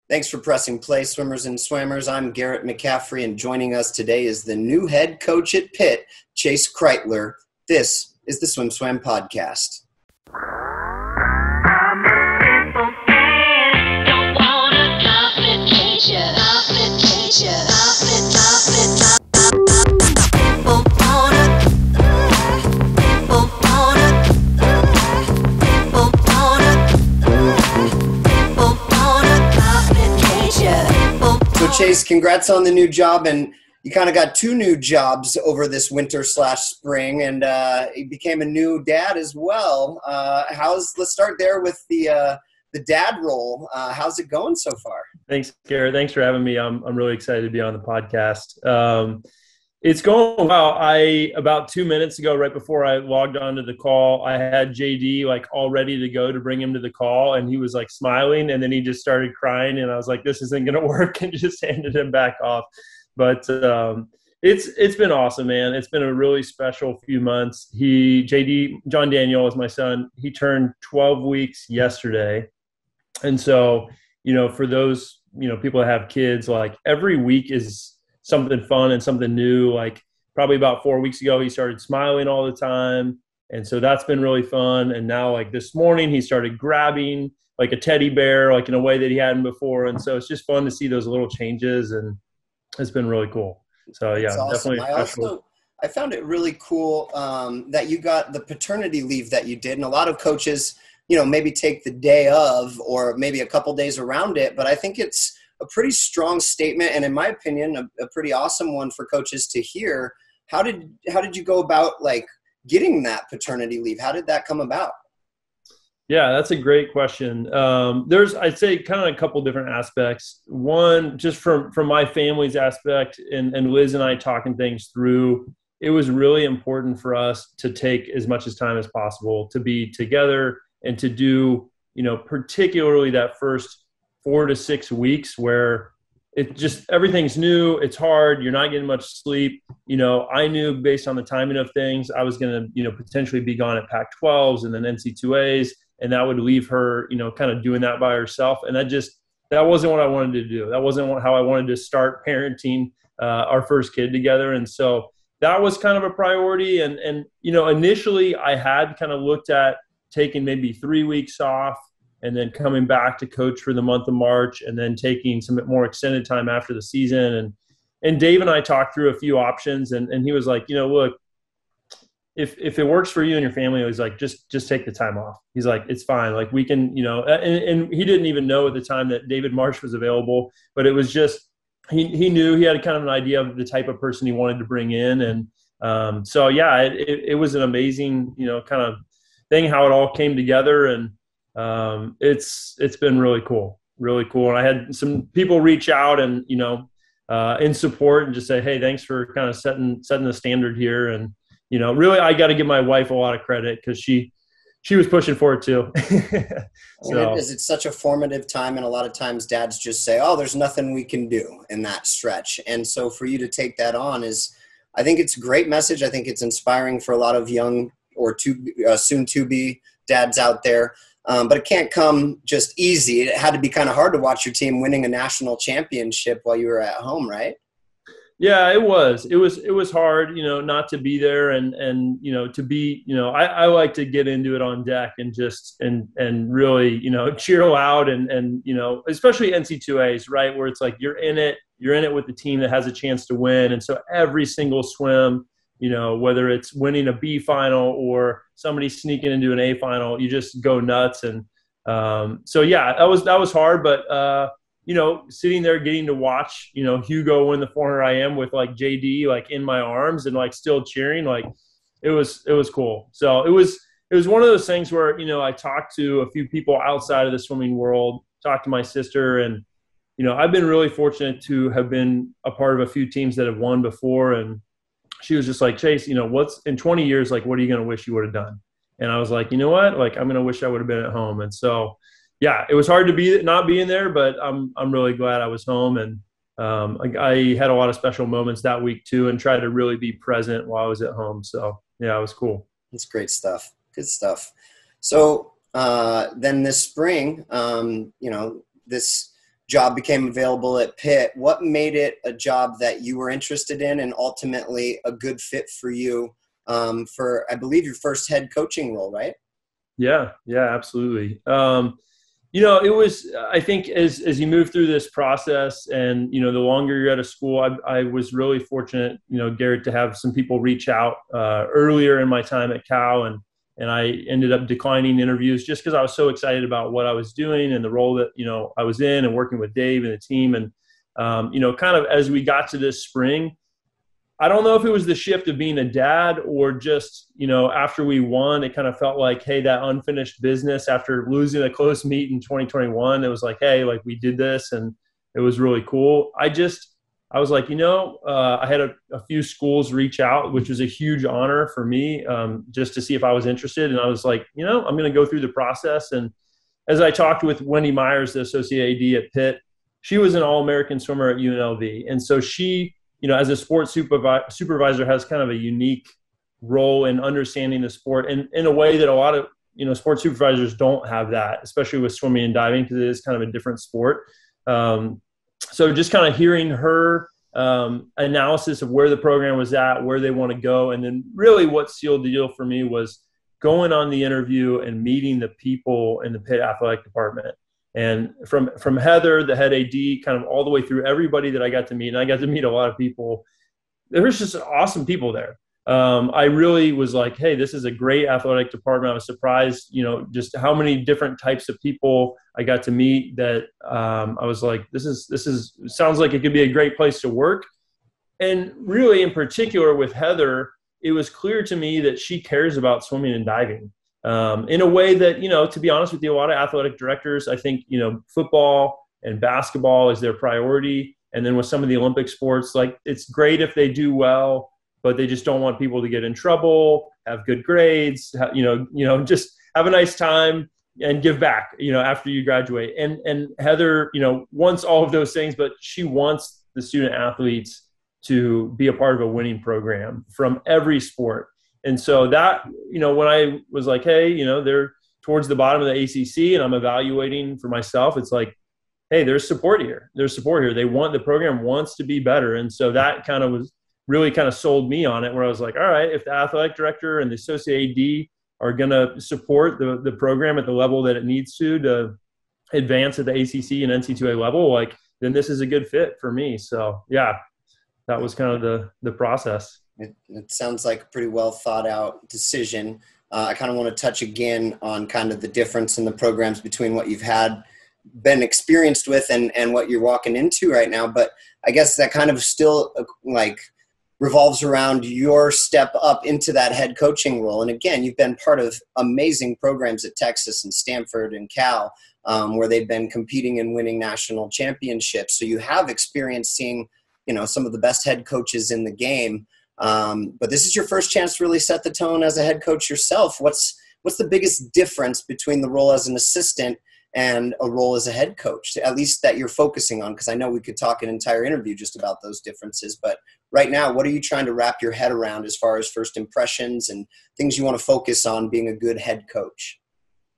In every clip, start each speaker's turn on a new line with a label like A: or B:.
A: Thanks for pressing play, swimmers and swammers. I'm Garrett McCaffrey, and joining us today is the new head coach at Pitt, Chase Kreitler. This is the SwimSwam podcast. So Chase, congrats on the new job, and you kind of got two new jobs over this winter/spring, and you became a new dad as well. Let's start there with the dad role. How's it going so far?
B: Thanks, Garrett. Thanks for having me. I'm really excited to be on the podcast. It's going well. About 2 minutes ago, right before I logged onto the call, I had JD all ready to go to bring him to the call, and he was smiling, and then he just started crying, and I was like, this isn't going to work, and just handed him back off. But it's been awesome, man. It's been a really special few months. John Daniel is my son. He turned 12 weeks yesterday. And so, for those, people that have kids, every week is something fun and something new. Probably about 4 weeks ago, he started smiling all the time. And so that's been really fun. And now this morning, he started grabbing a teddy bear, in a way that he hadn't before. And so it's just fun to see those little changes, and it's been really cool. So yeah,
A: awesome.
B: Definitely.
A: I found it really cool that you got the paternity leave that you did. And a lot of coaches, maybe take the day of, or maybe a couple days around it. But I think it's a pretty strong statement, and in my opinion, a pretty awesome one for coaches to hear. How did you go about getting that paternity leave? How did that come about?
B: Yeah, that's a great question. There's, I'd say, kind of a couple different aspects. One, just from my family's aspect, and Liz and I talking things through, it was really important for us to take as much time as possible to be together and to do, particularly that first 4 to 6 weeks where it just, everything's new. It's hard. You're not getting much sleep. I knew based on the timing of things, I was going to, potentially be gone at Pac-12s and then NC2As. And that would leave her, kind of doing that by herself. And that wasn't what I wanted to do. That wasn't how I wanted to start parenting our first kid together. And so that was kind of a priority. And initially I had kind of looked at taking maybe 3 weeks off and then coming back to coach for the month of March, and then taking some more extended time after the season. And Dave and I talked through a few options, and he was like, look, if it works for you and your family, he was like, just take the time off. He's like, it's fine. We can, and he didn't even know at the time that David Marsh was available, but it was just, he knew he had kind of an idea of the type of person he wanted to bring in. And so, yeah, it was an amazing, kind of thing, how it all came together. And it's been really cool. And I had some people reach out and, in support, and just say, hey, thanks for kind of setting the standard here. And, really, I got to give my wife a lot of credit, because she was pushing for it too.
A: So it's such a formative time. And a lot of times dads just say, oh, there's nothing we can do in that stretch. And so for you to take that on I think it's a great message. I think it's inspiring for a lot of young or soon to be dads out there. But it can't come just easy. It had to be kind of hard to watch your team winning a national championship while you were at home, right?
B: Yeah, it was. It was hard, not to be there, and to be, I like to get into it on deck and just and really, cheer loud and especially NC2As, right, where it's you're in it with the team that has a chance to win, and so every single swim, whether it's winning a B final or somebody sneaking into an A final, you just go nuts. And so, yeah, that was hard. But, sitting there getting to watch, Hugo win the 400 IM with JD in my arms and still cheering, it was cool. So it was one of those things where, I talked to a few people outside of the swimming world, talked to my sister, and, I've been really fortunate to have been a part of a few teams that have won before. And she was just like, Chase, what's in 20 years, what are you going to wish you would have done? And I was like, you know what? I'm going to wish I would have been at home. And so, yeah, it was hard to not being there, but I'm really glad I was home. And I had a lot of special moments that week too, and tried to really be present while I was at home. So yeah, it was cool.
A: It's great stuff. Good stuff. So then this spring, this job became available at Pitt. What made it a job that you were interested in and ultimately a good fit for you for, I believe, your first head coaching role, right?
B: Yeah, absolutely. It was, I think as you move through this process and, the longer you're at a school, I was really fortunate, Garrett, to have some people reach out earlier in my time at Cal, and I ended up declining interviews just because I was so excited about what I was doing and the role that, I was in and working with Dave and the team. And, kind of as we got to this spring, I don't know if it was the shift of being a dad or just, after we won, it kind of felt like, hey, that unfinished business after losing a close meet in 2021, it was like, hey, like we did this and it was really cool. I was like, I had a few schools reach out, which was a huge honor for me, just to see if I was interested. And I was like, I'm going to go through the process. And as I talked with Wendy Myers, the associate AD at Pitt, she was an All-American swimmer at UNLV. And so she, as a sports supervisor, has kind of a unique role in understanding the sport and in a way that a lot of, sports supervisors don't have that, especially with swimming and diving, because it is kind of a different sport. So just kind of hearing her analysis of where the program was at, where they want to go. And then really what sealed the deal for me was going on the interview and meeting the people in the Pitt athletic department. And from Heather, the head AD, kind of all the way through everybody that I got to meet, and I got to meet a lot of people, there was just awesome people there. I really was like, hey, this is a great athletic department. I was surprised, just how many different types of people I got to meet that I was like, this sounds like it could be a great place to work. And really in particular with Heather, it was clear to me that she cares about swimming and diving. In a way that, to be honest with you, a lot of athletic directors, I think, football and basketball is their priority. And then with some of the Olympic sports, like it's great if they do well, but they just don't want people to get in trouble, have good grades, just have a nice time and give back, after you graduate. And Heather, wants all of those things, but she wants the student athletes to be a part of a winning program from every sport. And so that, when I was like, hey, they're towards the bottom of the ACC and I'm evaluating for myself, it's like, hey, there's support here. The program wants to be better. And so that kind of was really kind of sold me on it, where I was like, all right, if the athletic director and the associate AD are going to support the program at the level that it needs to advance at the ACC and NCAA level, like, then this is a good fit for me. So yeah, that was kind of the process.
A: It sounds like a pretty well thought out decision. I kind of want to touch again on kind of the difference in the programs between what you've been experienced with and what you're walking into right now. But I guess that kind of still revolves around your step up into that head coaching role. And again, you've been part of amazing programs at Texas and Stanford and Cal, where they've been competing and winning national championships. So you have experience seeing, some of the best head coaches in the game. But this is your first chance to really set the tone as a head coach yourself. What's the biggest difference between the role as an assistant and a role as a head coach, at least that you're focusing on? Because I know we could talk an entire interview just about those differences. But right now, what are you trying to wrap your head around as far as first impressions and things you want to focus on being a good head coach?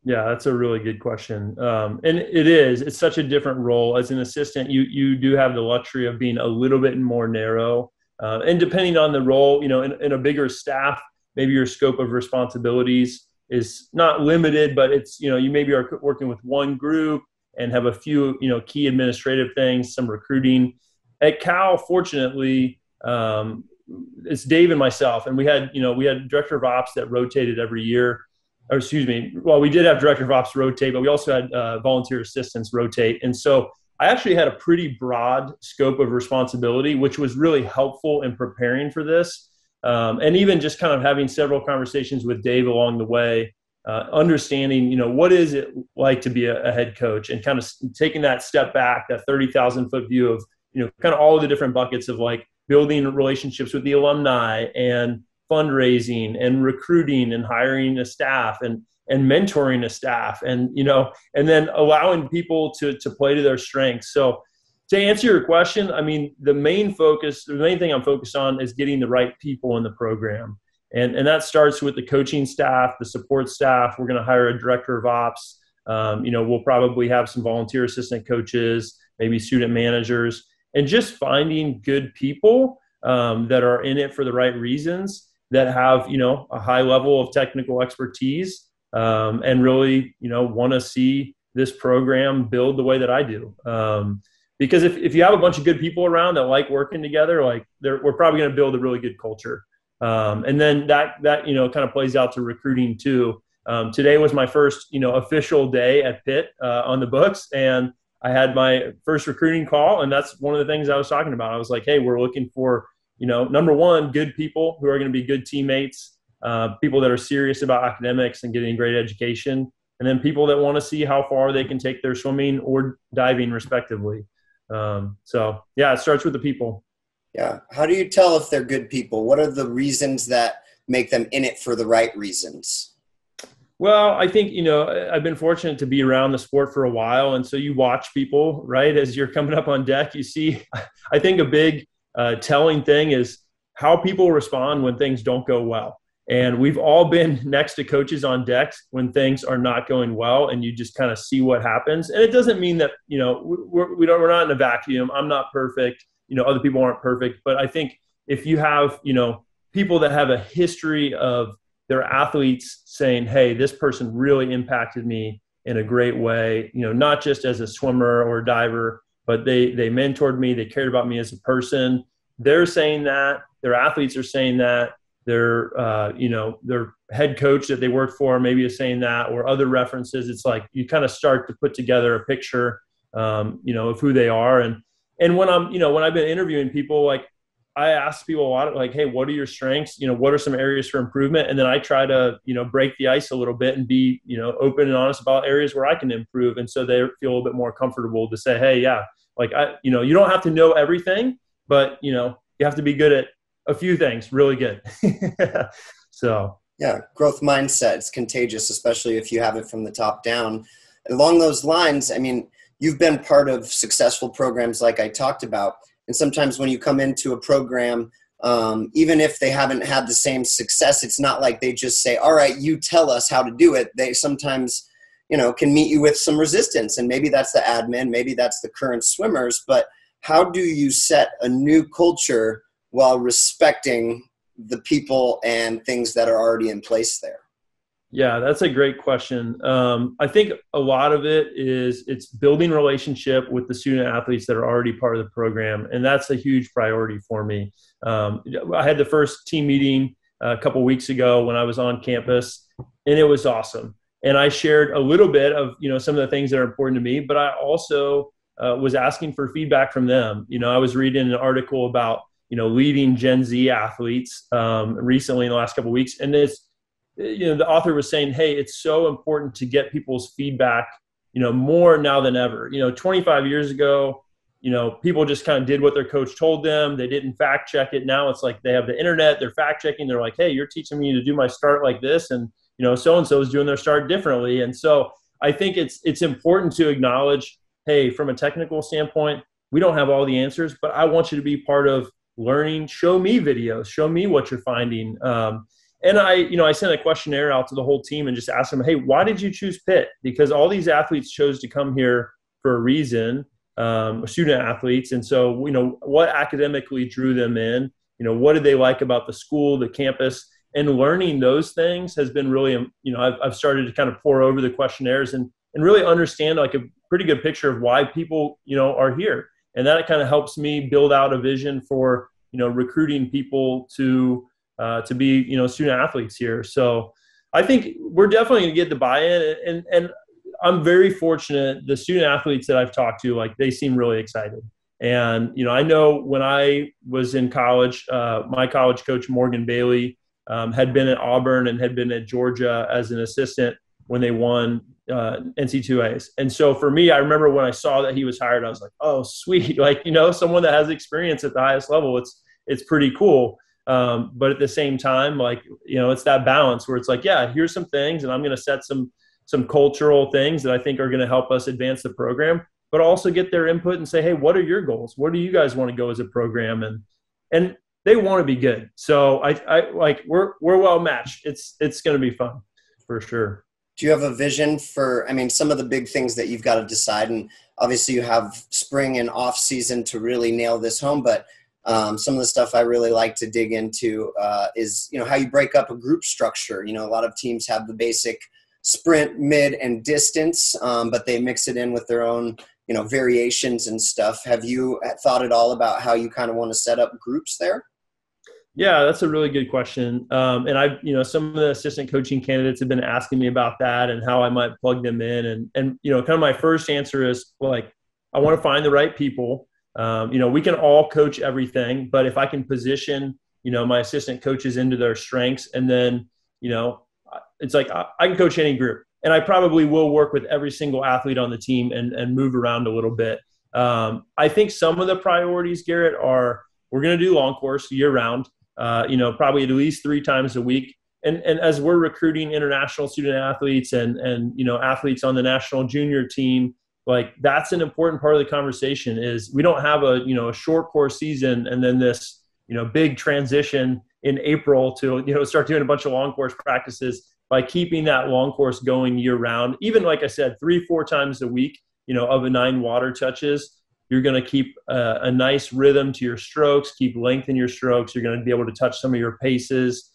B: Yeah, that's a really good question. And it's such a different role. As an assistant, you do have the luxury of being a little bit more narrow. And depending on the role, in a bigger staff, maybe your scope of responsibilities is not limited, but it's, you maybe are working with one group and have a few, key administrative things, some recruiting. At Cal, fortunately, it's Dave and myself, and we had director of ops that rotated every year. Or excuse me, well, we did have director of ops rotate, but we also had volunteer assistants rotate. And so I actually had a pretty broad scope of responsibility, which was really helpful in preparing for this. And even just kind of having several conversations with Dave along the way, understanding, what is it like to be a head coach, and kind of taking that step back, that 30,000 foot view of, kind of all of the different buckets of like building relationships with the alumni and fundraising and recruiting and hiring a staff and mentoring a staff and then allowing people to play to their strengths. So to answer your question, I mean, the main thing I'm focused on is getting the right people in the program. And that starts with the coaching staff, the support staff. We're going to hire a director of ops. We'll probably have some volunteer assistant coaches. maybe student managers, and just finding good people that are in it for the right reasons, that have, a high level of technical expertise, and really, want to see this program build the way that I do. Because if you have a bunch of good people around that like working together, we're probably going to build a really good culture. And then that kind of plays out to recruiting too. Today was my first, official day at Pitt on the books, and I had my first recruiting call, and that's one of the things I was talking about. I was like, hey, we're looking for, number one, good people who are going to be good teammates, people that are serious about academics and getting great education, and then people that want to see how far they can take their swimming or diving respectively. So yeah, it starts with the people.
A: Yeah. How do you tell if they're good people? What are the reasons that make them in it for the right reasons?
B: Well, I think, I've been fortunate to be around the sport for a while. And so you watch people, right? As you're coming up on deck, you see, I think a big telling thing is how people respond when things don't go well. And we've all been next to coaches on decks when things are not going well, and you just kind of see what happens. And it doesn't mean that, we're not in a vacuum. I'm not perfect. Other people aren't perfect. But I think if you have, people that have a history of their athletes saying, hey, this person really impacted me in a great way, not just as a swimmer or a diver, but they mentored me. They cared about me as a person. They're saying that. Their athletes are saying that. Their head coach that they work for maybe is saying that, or other references. It's like you kind of start to put together a picture, of who they are. And when when I've been interviewing people, I ask people a lot, hey, what are your strengths? What are some areas for improvement? And then I try to, break the ice a little bit and be, open and honest about areas where I can improve. And so they feel a little bit more comfortable to say, hey, yeah, you don't have to know everything, but, you have to be good at a few things, really good. So.
A: Yeah. Growth mindset. It's contagious, especially if you have it from the top down. Along those lines, you've been part of successful programs like I talked about. And sometimes when you come into a program, even if they haven't had the same success, it's not like they just say, all right, you tell us how to do it. They sometimes, can meet you with some resistance. And maybe that's the admin, maybe that's the current swimmers. But how do you set a new culture while respecting the people and things that are already in place there?
B: Yeah, that's a great question. I think a lot of it's building relationship with the student athletes that are already part of the program. And that's a huge priority for me. I had the first team meeting a couple weeks ago when I was on campus, and it was awesome. And I shared a little bit of, some of the things that are important to me, but I also was asking for feedback from them. I was reading an article about, leading Gen Z athletes recently in the last couple of weeks. And the author was saying, hey, it's so important to get people's feedback, more now than ever. 25 years ago, people just kind of did what their coach told them. They didn't fact check it. Now it's like they have the internet, they're fact checking. They're like, hey, you're teaching me to do my start like this. And, so-and-so is doing their start differently. And so I think it's important to acknowledge, hey, from a technical standpoint, we don't have all the answers, but I want you to be part of learning. Show me videos, show me what you're finding. And I sent a questionnaire out to the whole team and just asked them, hey, why did you choose Pitt? Because all these athletes chose to come here for a reason, student athletes. And so, what academically drew them in? What did they like about the school, the campus? And learning those things has been really, I've started to kind of pour over the questionnaires and really understand a pretty good picture of why people, are here. And that kind of helps me build out a vision for, recruiting people to be, student athletes here. So I think we're definitely going to get the buy-in, and I'm very fortunate. The student athletes that I've talked to, they seem really excited. And, I know when I was in college, my college coach, Morgan Bailey, had been at Auburn and had been at Georgia as an assistant when they won NCAAs. And so for me, I remember when I saw that he was hired, I was like, oh, sweet. Someone that has experience at the highest level, it's pretty cool. But at the same time, it's that balance where it's like, yeah, here's some things, and I'm going to set some cultural things that I think are going to help us advance the program, but also get their input and say, hey, what are your goals? Where do you guys want to go as a program? And they want to be good. So we're well matched. It's going to be fun for sure.
A: Do you have a vision for, I mean, some of the big things that you've got to decide, and obviously you have spring and off season to really nail this home, but some of the stuff I really like to dig into is, how you break up a group structure. A lot of teams have the basic sprint, mid, and distance, but they mix it in with their own, variations and stuff. Have you thought at all about how you kind of want to set up groups there?
B: Yeah, that's a really good question. And I've, some of the assistant coaching candidates have been asking me about that and how I might plug them in. And kind of my first answer is, well, like, I want to find the right people. We can all coach everything, but if I can position, my assistant coaches into their strengths, and then, it's like I can coach any group, and I probably will work with every single athlete on the team and move around a little bit. I think some of the priorities, Garrett, are we're going to do long course year round. Probably at least 3 times a week. And as we're recruiting international student athletes and athletes on the national junior team, like, that's an important part of the conversation. Is we don't have a short course season and then this, big transition in April to, start doing a bunch of long course practices. By keeping that long course going year round, even like I said, 3-4 times a week, of the 9 water touches, you're going to keep a nice rhythm to your strokes, keep length in your strokes. You're going to be able to touch some of your paces,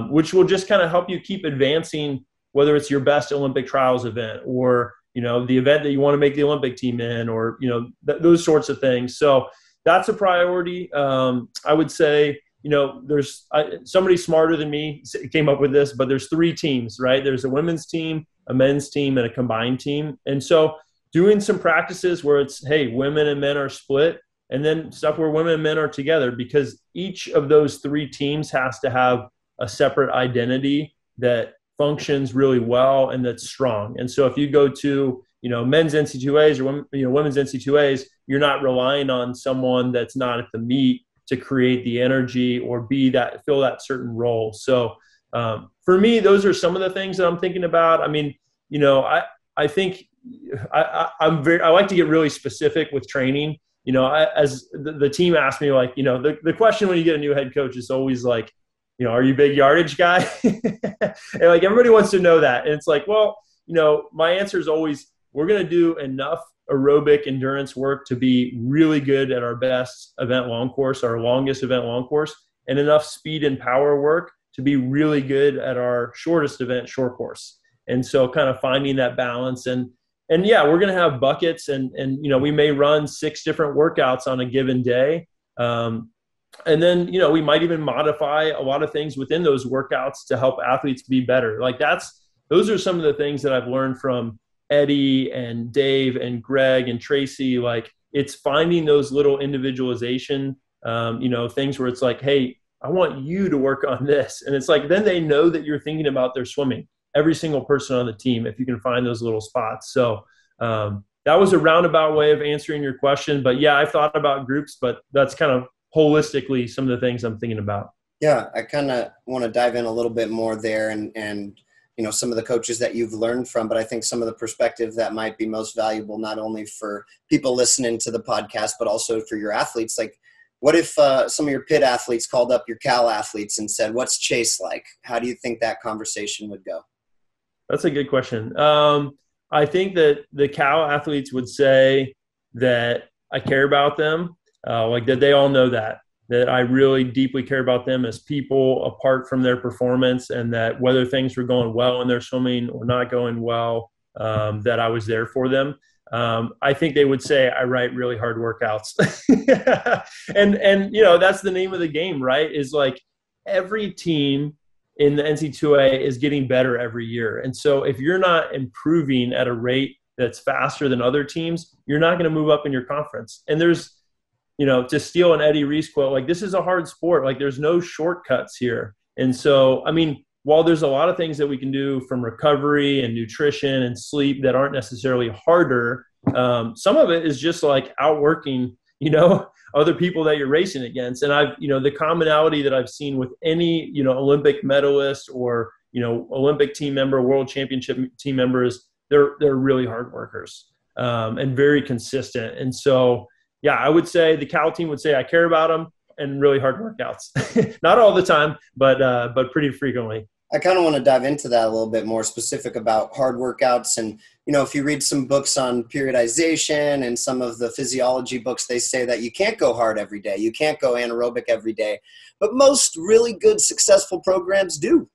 B: which will just kind of help you keep advancing, whether it's your best Olympic trials event or, the event that you want to make the Olympic team in, or, those sorts of things. So that's a priority. I would say, there's somebody smarter than me came up with this, but there's 3 teams, right? There's a women's team, a men's team, and a combined team. And so doing some practices where it's, hey, women and men are split, and then stuff where women and men are together, because each of those 3 teams has to have a separate identity that functions really well and that's strong. And so if you go to, men's NC2As or women's NC2As, you're not relying on someone that's not at the meet to create the energy or fill that certain role. So for me, those are some of the things that I'm thinking about. I mean, I think I like to get really specific with training. As the team asked me, like, the question when you get a new head coach is always like, are you a big yardage guy? And like, everybody wants to know that. And it's like, well, my answer is always, we're going to do enough aerobic endurance work to be really good at our best event long course, our longest event long course, and enough speed and power work to be really good at our shortest event short course. And so kind of finding that balance. And yeah, we're going to have buckets and we may run 6 different workouts on a given day. And then, we might even modify a lot of things within those workouts to help athletes be better. Like, those are some of the things that I've learned from Eddie and Dave and Greg and Tracy. Like, it's finding those little individualization, things where it's like, hey, I want you to work on this. And it's like, then they know that you're thinking about their swimming, every single person on the team, if you can find those little spots. So that was a roundabout way of answering your question. But yeah, I've thought about groups, but that's kind of holistically some of the things I'm thinking about.
A: Yeah, I kind of want to dive in a little bit more there and some of the coaches that you've learned from, but I think some of the perspective that might be most valuable, not only for people listening to the podcast, but also for your athletes. Like, what if some of your Pitt athletes called up your Cal athletes and said, what's Chase like? How do you think that conversation would go?
B: That's a good question. I think that the Cal athletes would say that I care about them, like that they all know that I really deeply care about them as people apart from their performance, and that whether things were going well in their swimming or not going well, that I was there for them. I think they would say I write really hard workouts. and that's the name of the game, right? Is like, every team in the NC2A is getting better every year. And so if you're not improving at a rate that's faster than other teams, you're not going to move up in your conference. And there's, to steal an Eddie Reese quote, like, this is a hard sport. Like, there's no shortcuts here. And so, I mean, while there's a lot of things that we can do from recovery and nutrition and sleep that aren't necessarily harder, some of it is just like outworking, other people that you're racing against. And I've, the commonality that I've seen with any, Olympic medalist or, Olympic team member, world championship team members, they're really hard workers, and very consistent. And so, yeah, I would say the Cal team would say I care about them and really hard workouts. Not all the time, but pretty frequently.
A: I kind of want to dive into that a little bit more specific about hard workouts. And, if you read some books on periodization and some of the physiology books, they say that you can't go hard every day. You can't go anaerobic every day. But most really good, successful programs do.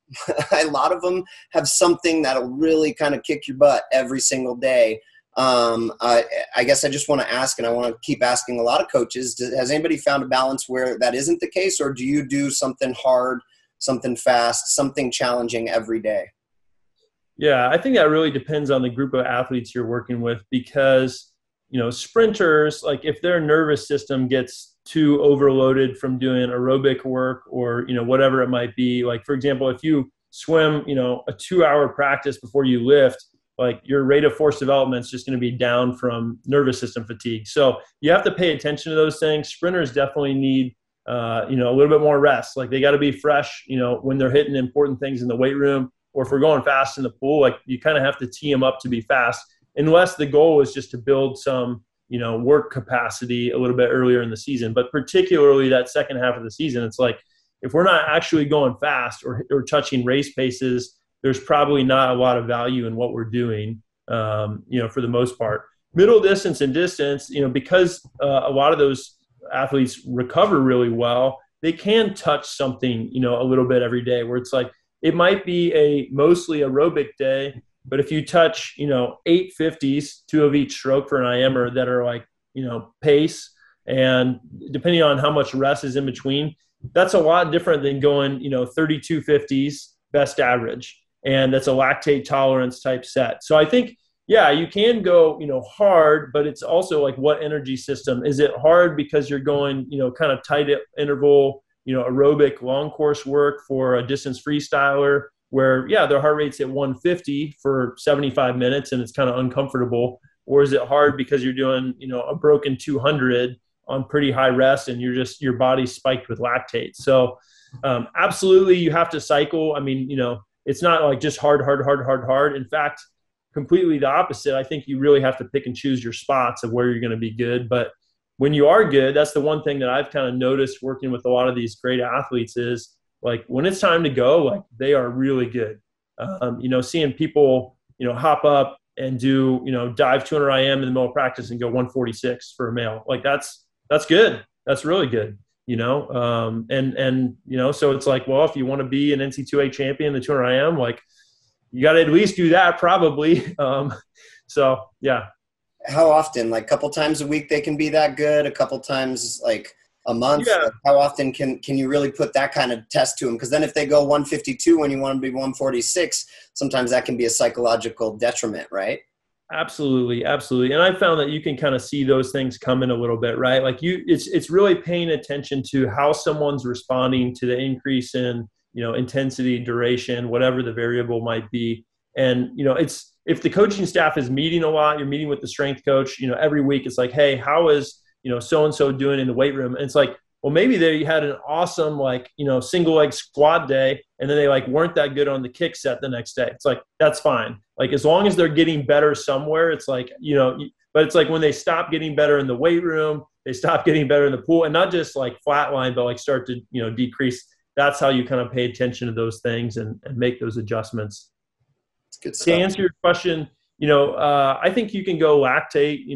A: A lot of them have something that'll really kind of kick your butt every single day. I guess I just want to ask, and I want to keep asking a lot of coaches, has anybody found a balance where that isn't the case? Or do you do something hard, something fast, something challenging every day?
B: Yeah, I think that really depends on the group of athletes you're working with, because, sprinters, like if their nervous system gets too overloaded from doing aerobic work or, whatever it might be, like, for example, if you swim, a 2-hour practice before you lift, like your rate of force development is just going to be down from nervous system fatigue. So you have to pay attention to those things. Sprinters definitely need a little bit more rest. Like they got to be fresh, when they're hitting important things in the weight room, or if we're going fast in the pool, like you kind of have to tee them up to be fast, unless the goal is just to build some, work capacity a little bit earlier in the season. But particularly that second half of the season, it's like, if we're not actually going fast or touching race paces, there's probably not a lot of value in what we're doing, for the most part. Middle distance and distance, because a lot of those athletes recover really well, they can touch something, a little bit every day, where it's like, it might be a mostly aerobic day, but if you touch, 850s, 2 of each stroke for an IMer that are like, pace, and depending on how much rest is in between, that's a lot different than going, 3250s best average. And that's a lactate tolerance type set. So I think, yeah, you can go, hard, but it's also like, what energy system? Is it hard because you're going, kind of tight interval, aerobic long course work for a distance freestyler where, yeah, their heart rate's at 150 for 75 minutes and it's kind of uncomfortable? Or is it hard because you're doing, a broken 200 on pretty high rest and your body's spiked with lactate? So absolutely, you have to cycle. I mean, it's not like just hard. In fact, completely the opposite. I think you really have to pick and choose your spots of where you're going to be good. But when you are good, that's the one thing that I've kind of noticed working with a lot of these great athletes is, like, when it's time to go, like, they are really good. Seeing people, hop up and do, dive 200 IM in the middle of practice and go 146 for a male. Like that's good. That's really good. So it's like, well, if you want to be an NCAA champion, the 200 IM, like, you got to at least do that probably. So yeah.
A: How often? Like a couple times a week they can be that good? A couple times like a month?
B: Yeah.
A: Like how often can you really put that kind of test to them? Because then if they go 152 when you want to be 146, sometimes that can be a psychological detriment, right?
B: Absolutely. And I found that you can kind of see those things coming a little bit, right? Like it's really paying attention to how someone's responding to the increase in, intensity, duration, whatever the variable might be. And, if the coaching staff is meeting a lot, you're meeting with the strength coach, every week, it's like, hey, how is, so-and-so doing in the weight room? And it's like, well, maybe they had an awesome, like, single leg squat day, and then they like weren't that good on the kick set the next day. It's like, that's fine. Like, as long as they're getting better somewhere, it's like, but it's like when they stop getting better in the weight room, they stop getting better in the pool, and not just like flatline, but like start to, decrease. That's how you kind of pay attention to those things and make those adjustments.
A: Good stuff.
B: To answer your question, I think you can go lactate,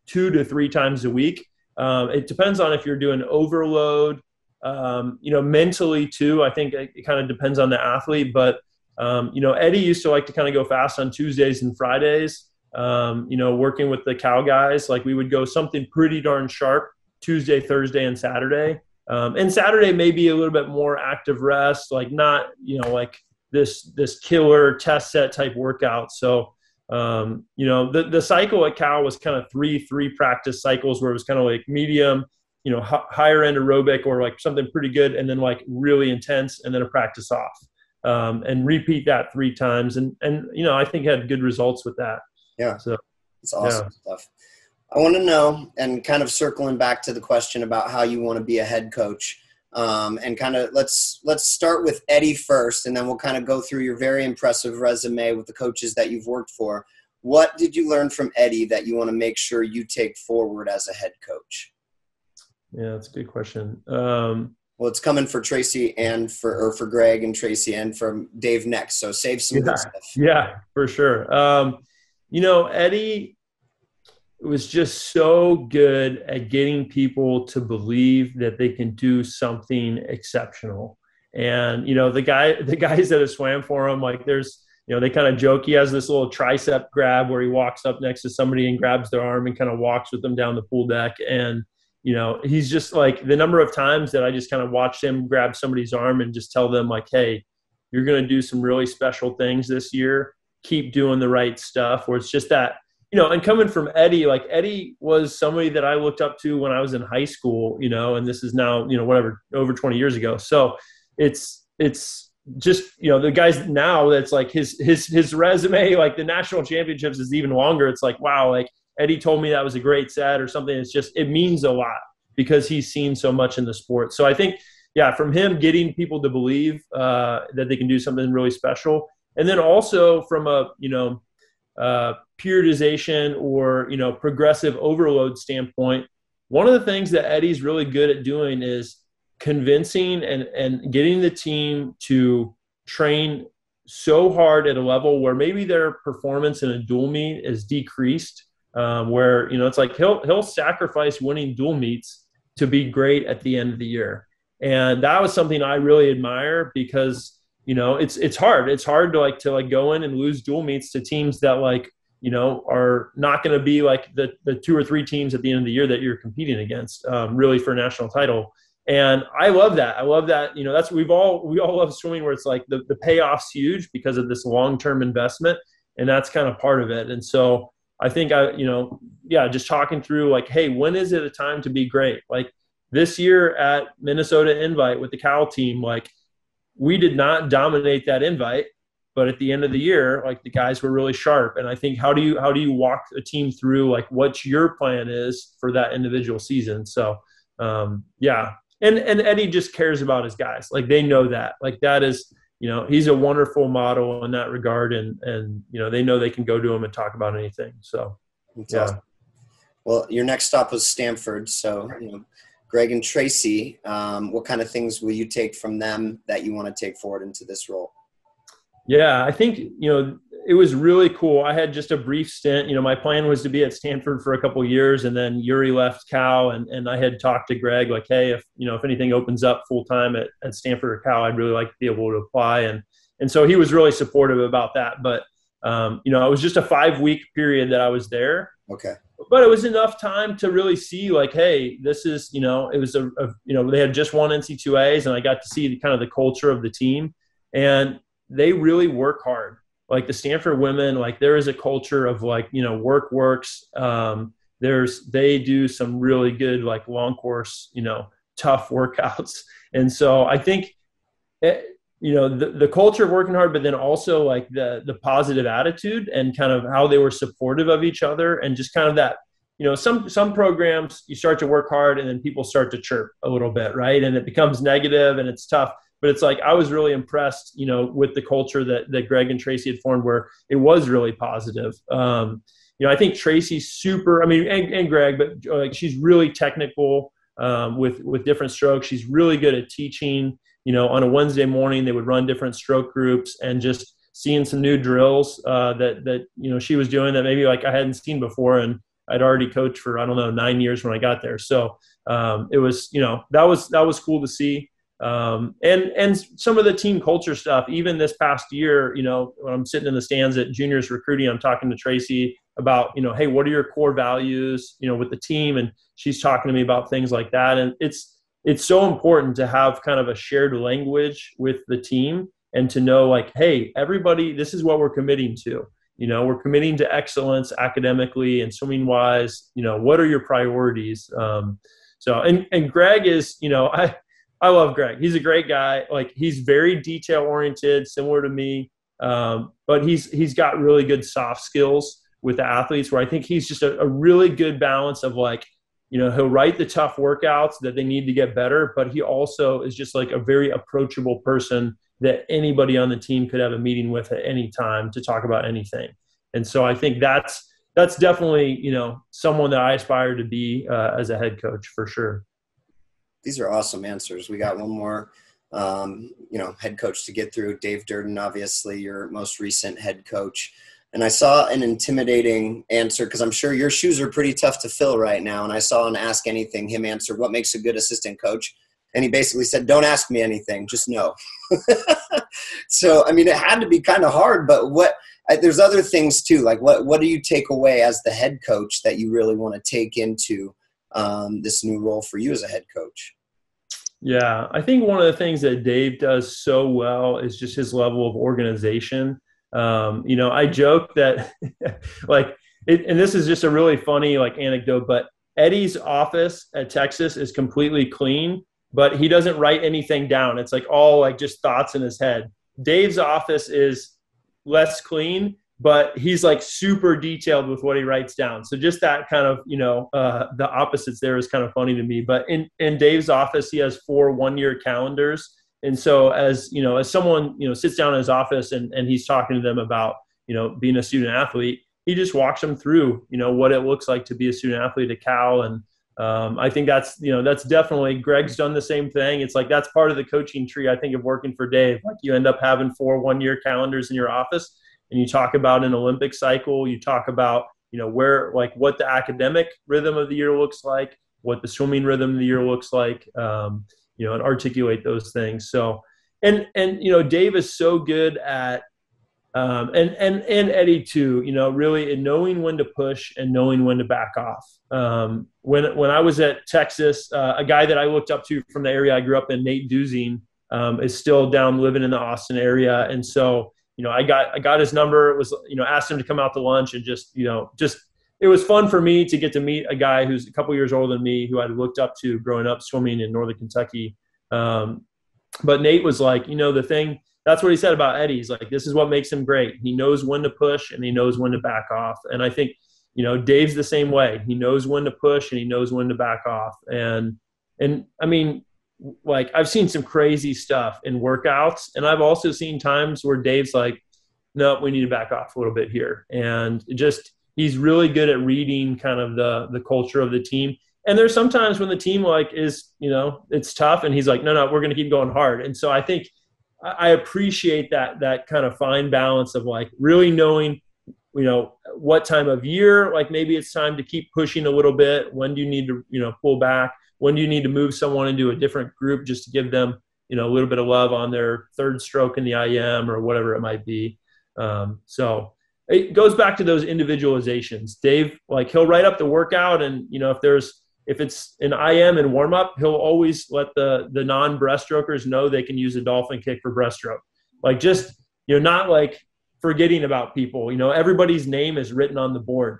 B: 2 to 3 times a week. It depends on if you're doing overload, mentally too. I think it kind of depends on the athlete, but, Eddie used to like to kind of go fast on Tuesdays and Fridays, working with the Cal guys. Like, we would go something pretty darn sharp Tuesday, Thursday, and Saturday. And Saturday may be a little bit more active rest, like not, like this killer test set type workout. So, the cycle at Cal was kind of three practice cycles where it was kind of like medium, higher end aerobic or like something pretty good, and then like really intense, and then a practice off, and repeat that 3 times. And I think had good results with that.
A: Yeah.
B: So
A: it's awesome stuff. I want to know, and kind of circling back to the question about how you want to be a head coach, and kind of let's start with Eddie first, and then we'll kind of go through your very impressive resume with the coaches that you've worked for. What did you learn from Eddie that you want to make sure you take forward as a head coach?
B: Yeah, that's a good question.
A: Well, it's coming for Tracy and for Greg and Tracy and for Dave next. So save some good stuff.
B: Yeah, for sure. Eddie was just so good at getting people to believe that they can do something exceptional. And, the guys that have swam for him, like they kind of joke, he has this little tricep grab where he walks up next to somebody and grabs their arm and kind of walks with them down the pool deck. And, he's just like, the number of times that I just kind of watched him grab somebody's arm and just tell them like, hey, you're going to do some really special things this year. Keep doing the right stuff. Where it's just that, and coming from Eddie, like Eddie was somebody that I looked up to when I was in high school, and this is now, over 20 years ago. So it's just, the guys now that's like his resume, like the national championships is even longer. It's like, wow, like Eddie told me that was a great set or something. It's just, it means a lot because he's seen so much in the sport. So I think, from him getting people to believe that they can do something really special. And then also from a, periodization or, progressive overload standpoint, one of the things that Eddie's really good at doing is convincing and getting the team to train so hard at a level where maybe their performance in a dual meet is decreased, where, it's like he'll sacrifice winning dual meets to be great at the end of the year. And that was something I really admire because, it's hard. It's hard to go in and lose dual meets to teams that are not going to be like the 2 or 3 teams at the end of the year that you're competing against, really for a national title. And I love that. That's we all love swimming where it's like the payoff's huge because of this long-term investment. And that's kind of part of it. And so I think just talking through like, hey, when is it a time to be great? Like this year at Minnesota Invite with the Cal team, like we did not dominate that invite, but at the end of the year, like the guys were really sharp. And I think how do you walk a team through like what your plan is for that individual season? So and Eddie just cares about his guys. Like they know that. Like that is, he's a wonderful model in that regard. And they know they can go to him and talk about anything. So
A: that's awesome. Well, your next stop was Stanford. So, Greg and Tracy, what kind of things will you take from them that you want to take forward into this role?
B: Yeah, I think, it was really cool. I had just a brief stint. My plan was to be at Stanford for a couple of years, and then Yuri left Cal, and I had talked to Greg like, hey, if anything opens up full time at Stanford or Cal, I'd really like to be able to apply. And so he was really supportive about that. But it was just a 5-week period that I was there.
A: Okay.
B: But it was enough time to really see like, hey, this is, it was they had just won NCAAs, and I got to see kind of the culture of the team, and they really work hard. Like the Stanford women, like there is a culture of like, work works. They do some really good, like long course, tough workouts. And so I think, the culture of working hard, but then also like the positive attitude and kind of how they were supportive of each other, and just kind of that, some programs you start to work hard and then people start to chirp a little bit, right? And it becomes negative and it's tough. But it's like I was really impressed, with the culture that Greg and Tracy had formed, where it was really positive. I think Tracy's super. I mean, and Greg, but like she's really technical with different strokes. She's really good at teaching. On a Wednesday morning, they would run different stroke groups, and just seeing some new drills that she was doing that maybe like I hadn't seen before, and I'd already coached for 9 years when I got there. So it was that was cool to see. And some of the team culture stuff, even this past year, when I'm sitting in the stands at juniors recruiting, I'm talking to Tracy about, hey, what are your core values, with the team? And she's talking to me about things like that. And it's so important to have kind of a shared language with the team and to know like, hey, everybody, this is what we're committing to. We're committing to excellence academically and swimming wise. What are your priorities? And Greg is, I love Greg. He's a great guy. Like he's very detail oriented, similar to me. But he's got really good soft skills with the athletes, where I think he's just a really good balance of like, he'll write the tough workouts that they need to get better, but he also is just like a very approachable person that anybody on the team could have a meeting with at any time to talk about anything. And so I think that's definitely, someone that I aspire to be as a head coach for sure.
A: These are awesome answers. We got one more, head coach to get through. Dave Durden, obviously your most recent head coach. And I saw an intimidating answer, because I'm sure your shoes are pretty tough to fill right now. And I saw an Ask Anything, him answer, what makes a good assistant coach? And he basically said, don't ask me anything, just know. So, I mean, it had to be kind of hard, but there's other things too. Like what do you take away as the head coach that you really want to take into this new role for you as a head coach?
B: Yeah, I think one of the things that Dave does so well is just his level of organization. I joke that and this is just a really funny anecdote, but Eddie's office at Texas is completely clean, but he doesn't write anything down. It's all just thoughts in his head. Dave's office is less clean, but he's super detailed with what he writes down. So just that kind of, the opposites there is kind of funny to me. But in Dave's office, he has 4 one-year calendars. And so as someone, sits down in his office and he's talking to them about, being a student athlete, he just walks them through, what it looks like to be a student athlete at Cal. And I think that's definitely, Greg's done the same thing. It's that's part of the coaching tree, I think, of working for Dave. You end up having 4 one-year calendars in your office, and you talk about an Olympic cycle. You talk about, where, what the academic rhythm of the year looks like, what the swimming rhythm of the year looks like, and articulate those things. So, and Dave is so good at, and Eddie too, really in knowing when to push and knowing when to back off. When I was at Texas, a guy that I looked up to from the area I grew up in, Nate Duzing, is still down living in the Austin area. And so, I got his number. It was, asked him to come out to lunch, and it was fun for me to get to meet a guy who's a couple years older than me, who I looked up to growing up swimming in Northern Kentucky. But Nate was the thing, that's what he said about Eddie. He's this is what makes him great. He knows when to push and he knows when to back off. And I think, Dave's the same way. He knows when to push and he knows when to back off. And I mean, I've seen some crazy stuff in workouts, and I've also seen times where Dave's no, we need to back off a little bit here. And he's really good at reading kind of the culture of the team. And there's sometimes when the team is, it's tough, and he's no, we're going to keep going hard. And so I think I appreciate that kind of fine balance of really knowing, what time of year, maybe it's time to keep pushing a little bit. When do you need to, pull back? When do you need to move someone into a different group just to give them, a little bit of love on their third stroke in the IM or whatever it might be. So it goes back to those individualizations. Dave, he'll write up the workout, and, if it's an IM and warm up, he'll always let the non-breaststrokers know they can use a dolphin kick for breaststroke. Not forgetting about people, everybody's name is written on the board,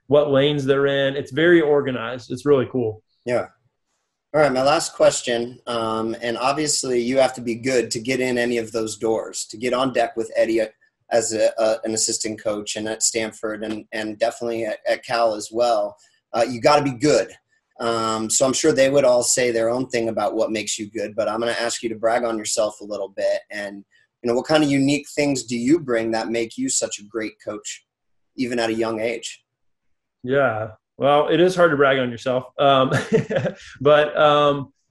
B: what lanes they're in. It's very organized. It's really cool.
A: Yeah. All right, my last question, and obviously you have to be good to get in any of those doors, to get on deck with Eddie as an assistant coach, and at Stanford, and definitely at Cal as well. You got to be good. So I'm sure they would all say their own thing about what makes you good, but I'm going to ask you to brag on yourself a little bit. And, what kind of unique things do you bring that make you such a great coach, even at a young age?
B: Yeah. Well, it is hard to brag on yourself. But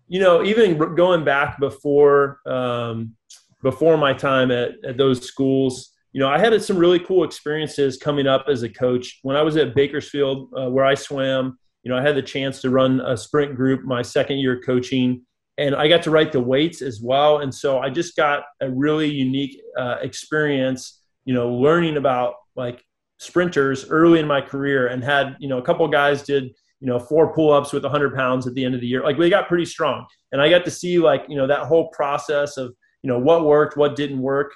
B: even going back before my time at those schools, I had some really cool experiences coming up as a coach. When I was at Bakersfield, where I swam, I had the chance to run a sprint group my second year coaching, and I got to write the weights as well. And so I just got a really unique experience, learning about sprinters early in my career, and had, a couple of guys did, 4 pull-ups with 100 pounds at the end of the year. We got pretty strong, and I got to see that whole process of, what worked, what didn't work.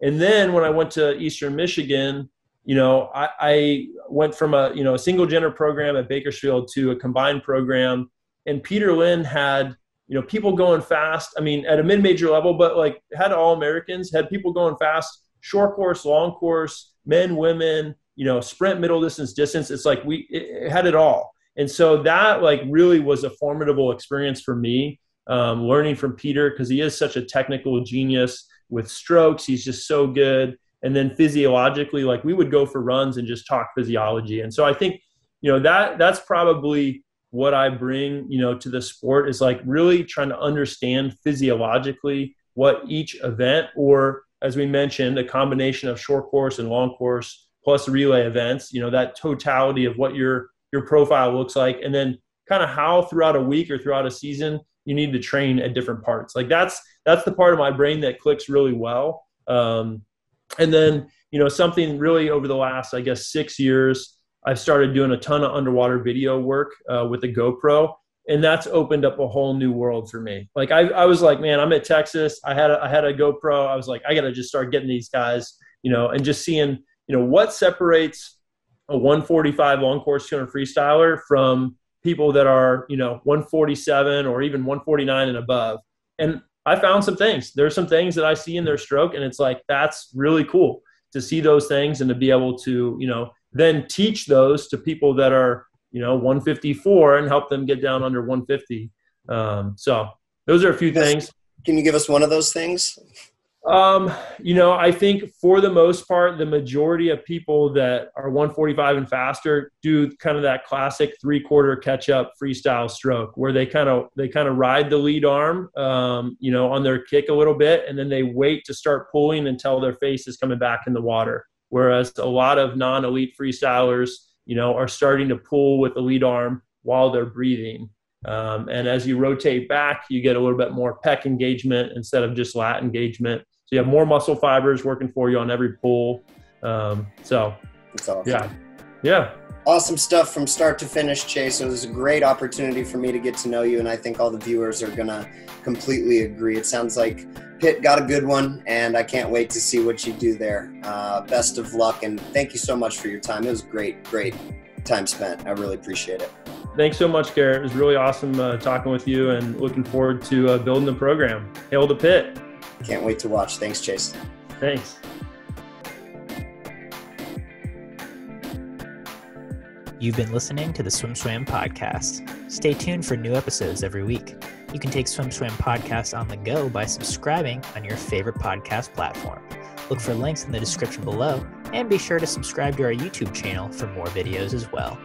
B: And then when I went to Eastern Michigan, I went from a single gender program at Bakersfield to a combined program, and Peter Linn had, people going fast. I mean, at a mid-major level, but had All-Americans, had people going fast, short course, long course, men, women, sprint, middle distance. It's it had it all. And so that really was a formidable experience for me, learning from Peter, because he is such a technical genius with strokes. He's just so good. And then physiologically, we would go for runs and just talk physiology. And so I think, that's probably what I bring, to the sport is like really trying to understand physiologically what each event, or as we mentioned, a combination of short course and long course plus relay events, that totality of what your profile looks like, and then kind of how throughout a week or throughout a season you need to train at different parts. Like that's the part of my brain that clicks really well. And then, something really over the last, I guess, 6 years, I've started doing a ton of underwater video work with a GoPro, and that's opened up a whole new world for me. Like I was like, man, I'm at Texas. I had a GoPro. I was like, I got to just start getting these guys, and just seeing, what separates a 145 long course 200 freestyler from people that are, 147 or even 149 and above. And I found some things. There's some things that I see in their stroke, and it's like, that's really cool to see those things and to be able to, then teach those to people that are, 154 and help them get down under 150. So those are a few things.
A: Can you give us one of those things?
B: I think for the most part, the majority of people that are 145 and faster do kind of that classic 3/4 catch up freestyle stroke where they kind of ride the lead arm, on their kick a little bit, and then they wait to start pulling until their face is coming back in the water. Whereas a lot of non-elite freestylers, are starting to pull with the lead arm while they're breathing. And as you rotate back, you get a little bit more pec engagement instead of just lat engagement. So you have more muscle fibers working for you on every pull. So
A: that's awesome.
B: Yeah.
A: Awesome stuff from start to finish, Chase. It was a great opportunity for me to get to know you, and I think all the viewers are going to completely agree. It sounds like Pitt got a good one, and I can't wait to see what you do there. Best of luck, and thank you so much for your time. It was great time spent. I really appreciate it.
B: Thanks so much, Garrett. It was really awesome talking with you, and looking forward to building the program. Hail to Pitt.
A: Can't wait to watch. Thanks, Chase.
B: Thanks.
C: You've been listening to the SwimSwam podcast. Stay tuned for new episodes every week. You can take SwimSwam podcast on the go by subscribing on your favorite podcast platform. Look for links in the description below, and be sure to subscribe to our YouTube channel for more videos as well.